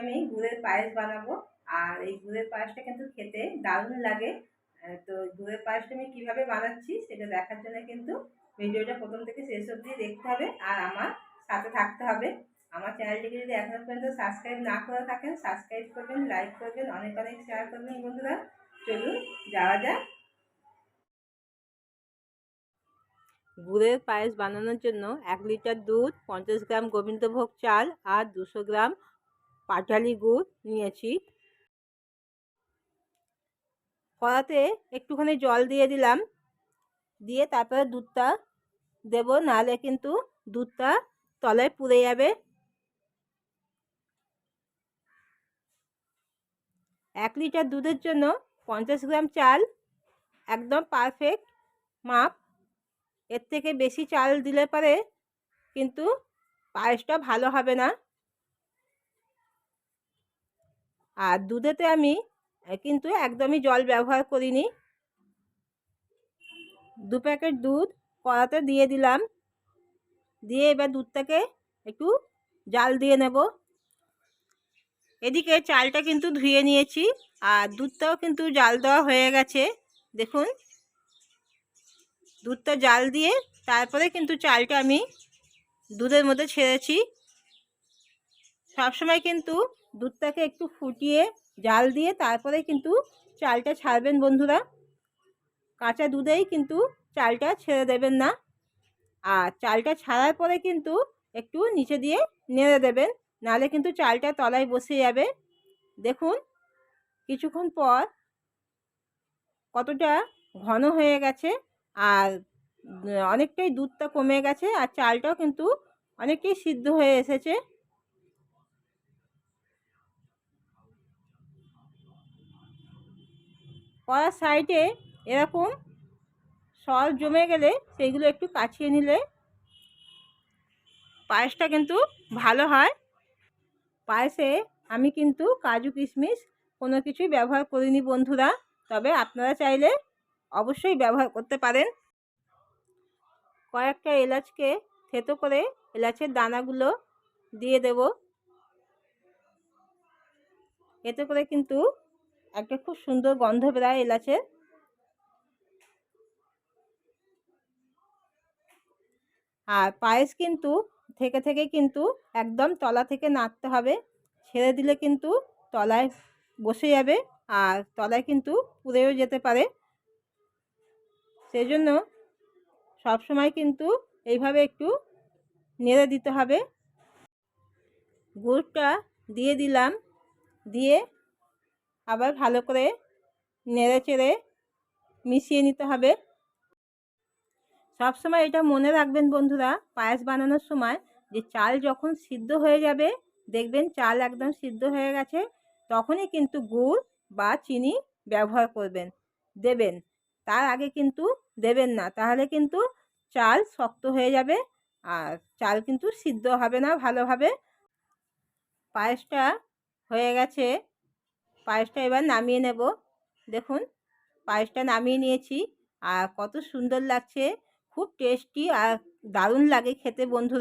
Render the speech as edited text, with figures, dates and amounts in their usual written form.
আমি গুড়ের পায়েস বানাবো। আর এই গুড়ের পায়েসটা কিন্তু খেতে দারুণ লাগে। তো গুড়ের পায়েসটা আমি কীভাবে বানাচ্ছি সেটা দেখার জন্য কিন্তু ভিডিওটা প্রথম থেকে শেষ অবধি দেখতে হবে আর আমার সাথে থাকতে হবে। আমার চ্যানেলটিকে যদি এখনো পর্যন্ত সাবস্ক্রাইব না করে থাকেন সাবস্ক্রাইব করবেন, লাইক করবেন, অনেক অনেক শেয়ার করবেন বন্ধুরা। চলুন যাওয়া যাক। গুড়ের পায়েস বানানোর জন্য 1 লিটার দুধ, 50 গ্রাম গোবিন্দভোগ চাল আর 200 গ্রাম পাটালি গুড় নিয়েছি। কড়াতে একটুখানি জল দিয়ে দিলাম, দিয়ে তারপরে দুধটা দেবো, নাহলে কিন্তু দুধটা তলায় পুড়ে যাবে। 1 লিটার দুধের জন্য 50 গ্রাম চাল একদম পারফেক্ট মাপ। এর থেকে বেশি চাল দিলে পরে কিন্তু পায়েসটা ভালো হবে না। আর দুধেতে আমি কিন্তু একদমই জল ব্যবহার করিনি। 2 প্যাকেট দুধ কড়াতে দিয়ে দিলাম, দিয়ে এবার দুধটাকে একটু জাল দিয়ে নেব। এদিকে চালটা কিন্তু ধুয়ে নিয়েছি আর দুধটাও কিন্তু জাল দেওয়া হয়ে গেছে। দেখুন, দুধটা জাল দিয়ে তারপরে কিন্তু চালটা আমি দুধের মধ্যে ছেড়েছি। সবসময় কিন্তু দুধটাকে একটু ফুটিয়ে জাল দিয়ে তারপরে কিন্তু চালটা ছাড়বেন বন্ধুরা। কাঁচা দুধেই কিন্তু চালটা ছেড়ে দেবেন না। আর চালটা ছাড়ার পরে কিন্তু একটু নিচে দিয়ে নেড়ে দেবেন, নাহলে কিন্তু চালটা তলায় বসে যাবে। দেখুন কিছুক্ষণ পর কতটা ঘন হয়ে গেছে আর অনেকটাই দুধটা কমে গেছে আর চালটাও কিন্তু অনেকটাই সিদ্ধ হয়ে এসেছে। কড়ার সাইডে এরকম সল জমে গেলে সেগুলো একটু কাছিয়ে নিলে পায়েসটা কিন্তু ভালো হয়। পায়েসে আমি কিন্তু কাজু কিশমিশ কোনো কিছুই ব্যবহার করিনি বন্ধুরা, তবে আপনারা চাইলে অবশ্যই ব্যবহার করতে পারেন। কয়েকটা এলাচকে থেতো করে এলাচের দানাগুলো দিয়ে দেব। এতে করে কিন্তু একটা খুব সুন্দর গন্ধ বেরোয় এলাচের। আর পায়েস কিন্তু থেকে থেকে কিন্তু একদম তলা থেকে নাড়তে হবে, ছেড়ে দিলে কিন্তু তলায় বসে যাবে আর তলায় কিন্তু পুড়েও যেতে পারে। সেজন্য সবসময় কিন্তু এইভাবে একটু নেড়ে দিতে হবে। গুড়টা দিয়ে দিলাম, দিয়ে আবার ভালো করে নেড়ে চেড়ে মিশিয়ে নিতে হবে। সবসময় এটা মনে রাখবেন বন্ধুরা, পায়েস বানানোর সময় যে চাল যখন সিদ্ধ হয়ে যাবে, দেখবেন চাল একদম সিদ্ধ হয়ে গেছে, তখনই কিন্তু গুড় বা চিনি ব্যবহার দেবেন। তার আগে কিন্তু দেবেন না, তাহলে কিন্তু চাল শক্ত হয়ে যাবে আর চাল কিন্তু সিদ্ধ হবে না ভালোভাবে। পায়েসটা হয়ে গেছে, পায়েসটা এবার নামিয়ে নেব। দেখুন পায়েসটা নামিয়ে নিয়েছি আর কত সুন্দর লাগছে, খুব টেস্টি আর দারুণ লাগে খেতে বন্ধুরা।